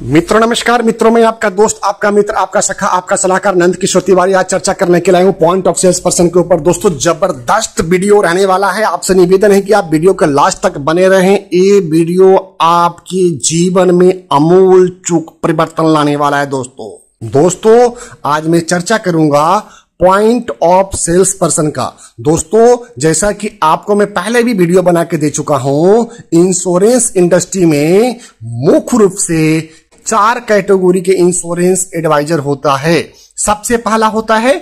मित्रों नमस्कार। मित्रों में आपका दोस्त, आपका मित्र, आपका सखा, आपका सलाहकार नंद किशोर तिवारी आज चर्चा करने के लिए हूं पॉइंट ऑफ सेल्स पर्सन के ऊपर। दोस्तों जबरदस्त वीडियो रहने वाला है। आपसे निवेदन है कि आप वीडियो के लास्ट तक बने रहें। ये वीडियो आपके जीवन में आमूल चूक परिवर्तन लाने वाला है। दोस्तों आज मैं चर्चा करूंगा पॉइंट ऑफ सेल्स पर्सन का। दोस्तों जैसा कि आपको मैं पहले भी वीडियो बना के दे चुका हूं, इंश्योरेंस इंडस्ट्री में मुख्य रूप से 4 कैटेगरी के इंश्योरेंस एडवाइजर होता है। सबसे पहला होता है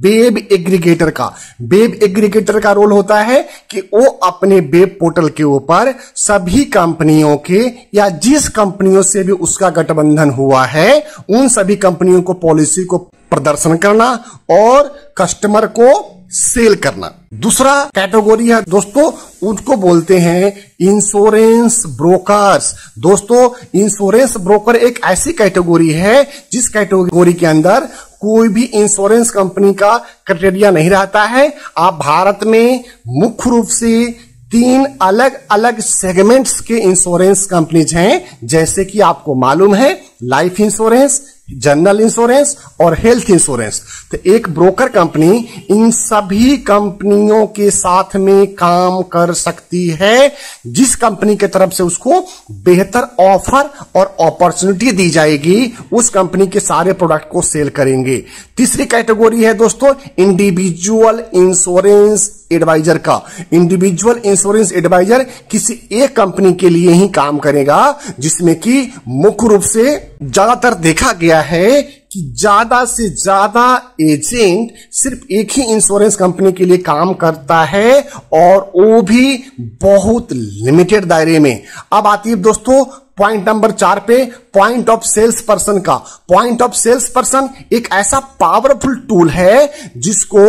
वेब एग्रीगेटर का। वेब एग्रीगेटर का रोल होता है कि वो अपने वेब पोर्टल के ऊपर सभी कंपनियों के या जिस कंपनियों से भी उसका गठबंधन हुआ है उन सभी कंपनियों को पॉलिसी को प्रदर्शन करना और कस्टमर को सेल करना। दूसरा कैटेगरी है दोस्तों, उनको बोलते हैं इंश्योरेंस ब्रोकर्स। दोस्तों इंश्योरेंस ब्रोकर एक ऐसी कैटेगरी है जिस कैटेगरी के अंदर कोई भी इंश्योरेंस कंपनी का क्राइटेरिया नहीं रहता है। आप भारत में मुख्य रूप से 3 अलग अलग सेगमेंट्स के इंश्योरेंस कंपनीज हैं, जैसे कि आपको मालूम है लाइफ इंश्योरेंस, जनरल इंश्योरेंस और हेल्थ इंश्योरेंस। तो एक ब्रोकर कंपनी इन सभी कंपनियों के साथ में काम कर सकती है जिस कंपनी के तरफ से उसको बेहतर ऑफर और अपॉर्चुनिटी दी जाएगी, उस कंपनी के सारे प्रोडक्ट को सेल करेंगे। तीसरी कैटेगरी है दोस्तों इंडिविजुअल इंश्योरेंस एडवाइजर का। इंडिविजुअल इंश्योरेंस एडवाइजर किसी एक कंपनी के लिए ही काम करेगा, जिसमें कि मुख्य रूप से ज्यादातर देखा गया है कि ज्यादा से ज्यादा एजेंट सिर्फ एक ही इंश्योरेंस कंपनी के लिए काम करता है और वो भी बहुत लिमिटेड दायरे में। अब आती है दोस्तों पॉइंट नंबर 4 पे, पॉइंट ऑफ सेल्स पर्सन का। पॉइंट ऑफ सेल्स पर्सन एक ऐसा पावरफुल टूल है जिसको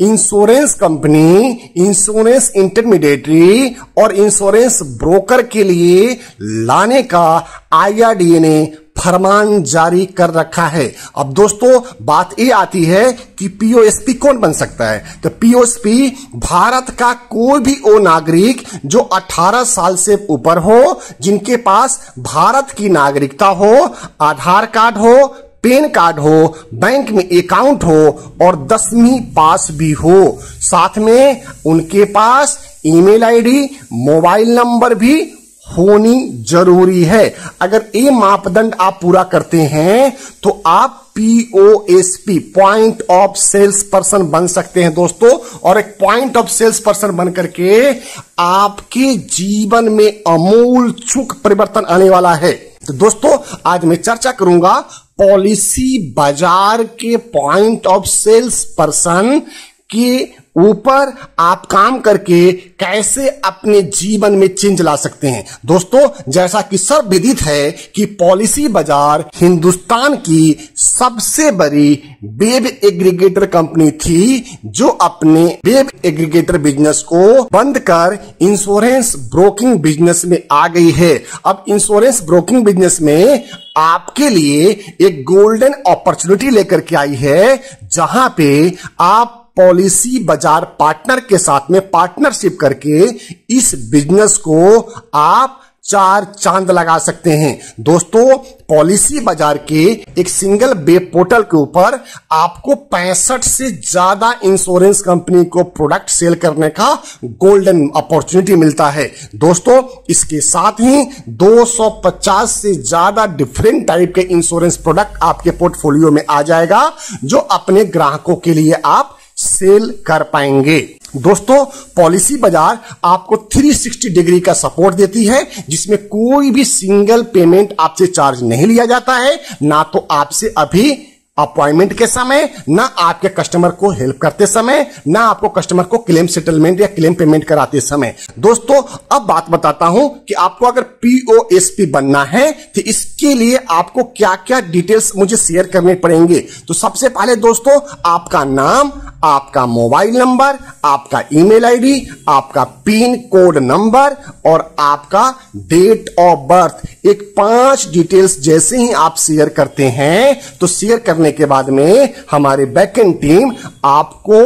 इंश्योरेंस कंपनी, इंश्योरेंस इंटरमीडिएटरी और इंश्योरेंस ब्रोकर के लिए लाने का IRDA ने फरमान जारी कर रखा है। अब दोस्तों बात ये आती है कि POSP कौन बन सकता है। तो POSP भारत का कोई भी वो नागरिक जो 18 साल से ऊपर हो, जिनके पास भारत की नागरिकता हो, आधार कार्ड हो, पैन कार्ड हो, बैंक में अकाउंट हो और 10वीं पास भी हो, साथ में उनके पास ईमेल आईडी, मोबाइल नंबर भी होनी जरूरी है। अगर ये मापदंड आप पूरा करते हैं तो आप POSP point of sales person बन सकते हैं दोस्तों। और एक पॉइंट ऑफ सेल्स पर्सन बन करके आपके जीवन में आमूल चूक परिवर्तन आने वाला है। तो दोस्तों आज मैं चर्चा करूंगा पॉलिसी बाजार के पॉइंट ऑफ सेल्स पर्सन के ऊपर आप काम करके कैसे अपने जीवन में चेंज ला सकते हैं। दोस्तों जैसा कि सर्वविदित है कि पॉलिसी बाजार हिंदुस्तान की सबसे बड़ी वेब एग्रीगेटर कंपनी थी, जो अपने वेब एग्रीगेटर बिजनेस को बंद कर इंश्योरेंस ब्रोकिंग बिजनेस में आ गई है। अब इंश्योरेंस ब्रोकिंग बिजनेस में आपके लिए एक गोल्डन अपॉर्चुनिटी लेकर के आई है, जहां पे आप पॉलिसी बाजार पार्टनर के साथ में पार्टनरशिप करके इस बिजनेस को आप 4 चांद लगा सकते हैं। दोस्तों पॉलिसी बाजार के एक सिंगल वेब पोर्टल के ऊपर आपको 65 से ज्यादा इंश्योरेंस कंपनी को प्रोडक्ट सेल करने का गोल्डन अपॉर्चुनिटी मिलता है। दोस्तों इसके साथ ही 250 से ज्यादा डिफरेंट टाइप के इंश्योरेंस प्रोडक्ट आपके पोर्टफोलियो में आ जाएगा, जो अपने ग्राहकों के लिए आप सेल कर पाएंगे। दोस्तों पॉलिसी बाजार आपको 360 डिग्री का सपोर्ट देती है, जिसमें कोई भी सिंगल पेमेंट आपसे चार्ज नहीं लिया जाता है, ना तो आपसे अभी अपॉइंटमेंट के समय, ना आपके कस्टमर को हेल्प करते समय, ना आपको कस्टमर को क्लेम सेटलमेंट या क्लेम पेमेंट कराते समय। दोस्तों अब बात बताता हूं कि आपको अगर POSP बनना है तो इसके लिए आपको क्या क्या डिटेल्स मुझे शेयर करने पड़ेंगे। तो सबसे पहले दोस्तों आपका नाम, आपका मोबाइल नंबर, आपका ईमेल आईडी, आपका पिन कोड नंबर और आपका डेट ऑफ बर्थ, एक 5 डिटेल्स जैसे ही आप शेयर करते हैं तो शेयर करने के बाद में हमारे बैकएंड टीम आपको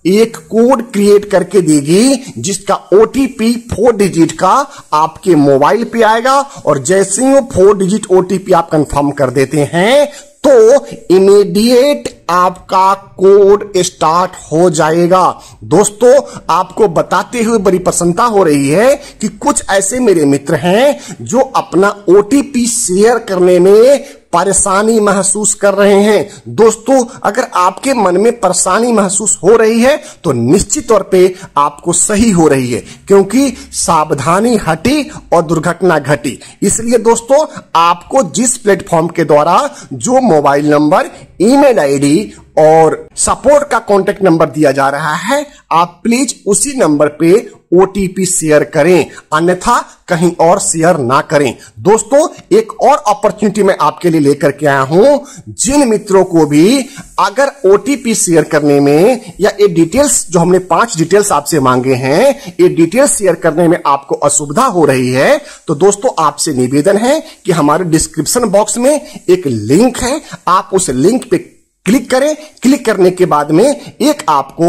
एक कोड क्रिएट करके देगी जिसका ओटीपी 4 डिजिट का आपके मोबाइल पे आएगा, और जैसे ही वो 4 डिजिट ओटीपी आप कंफर्म कर देते हैं तो इमीडिएट आपका कोड स्टार्ट हो जाएगा। दोस्तों, आपको बताते हुए बड़ी प्रसन्नता हो रही है कि कुछ ऐसे मेरे मित्र हैं जो अपना ओटीपी शेयर करने में परेशानी महसूस कर रहे हैं। दोस्तों, अगर आपके मन में परेशानी महसूस हो रही है तो निश्चित तौर पे आपको सही हो रही है, क्योंकि सावधानी हटी और दुर्घटना घटी। इसलिए दोस्तों, आपको जिस प्लेटफॉर्म के द्वारा जो मोबाइल नंबर, ईमेल आईडी और सपोर्ट का कॉन्टेक्ट नंबर दिया जा रहा है, आप प्लीज उसी नंबर पे ओटीपी शेयर करें, अन्यथा कहीं और शेयर ना करें। दोस्तों, एक और अपॉर्चुनिटी मैं आपके लिए लेकर के आया हूं। जिन मित्रों को भी अगर ओटीपी शेयर करने में या ये डिटेल्स जो हमने 5 डिटेल्स आपसे मांगे हैं, ये डिटेल्स शेयर करने में आपको असुविधा हो रही है, तो दोस्तों आपसे निवेदन है कि हमारे डिस्क्रिप्शन बॉक्स में एक लिंक है, आप उस लिंक पे क्लिक करें। क्लिक करने के बाद में एक आपको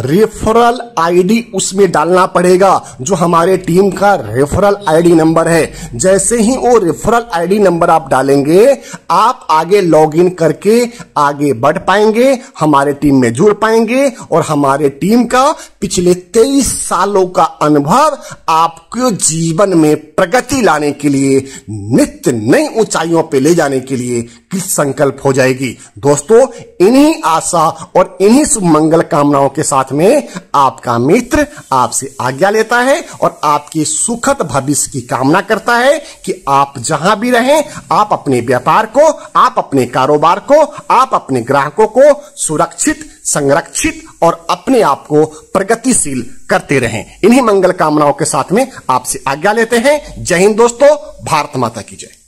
रेफरल आईडी उसमें डालना पड़ेगा, जो हमारे टीम का रेफरल आईडी नंबर है। जैसे ही वो रेफरल आईडी नंबर आप डालेंगे, आप आगे लॉगिन करके आगे बढ़ पाएंगे, हमारे टीम में जुड़ पाएंगे, और हमारे टीम का पिछले 23 सालों का अनुभव आपको जीवन में प्रगति लाने के लिए, नित्य नई ऊंचाइयों पे ले जाने के लिए संकल्प हो जाएगी। दोस्तों, इन्हीं आशा और इन्हीं शुभ मंगल कामनाओं के साथ में आपका मित्र आपसे आज्ञा लेता है और आपके सुखद भविष्य की कामना करता है कि आप जहां भी रहें, आप अपने व्यापार को, आप अपने कारोबार को, आप अपने ग्राहकों को सुरक्षित, संरक्षित और अपने आप को प्रगतिशील करते रहें। इन्हीं मंगल कामनाओं के साथ में आपसे आज्ञा लेते हैं। जय हिंद दोस्तों, भारत माता की जय।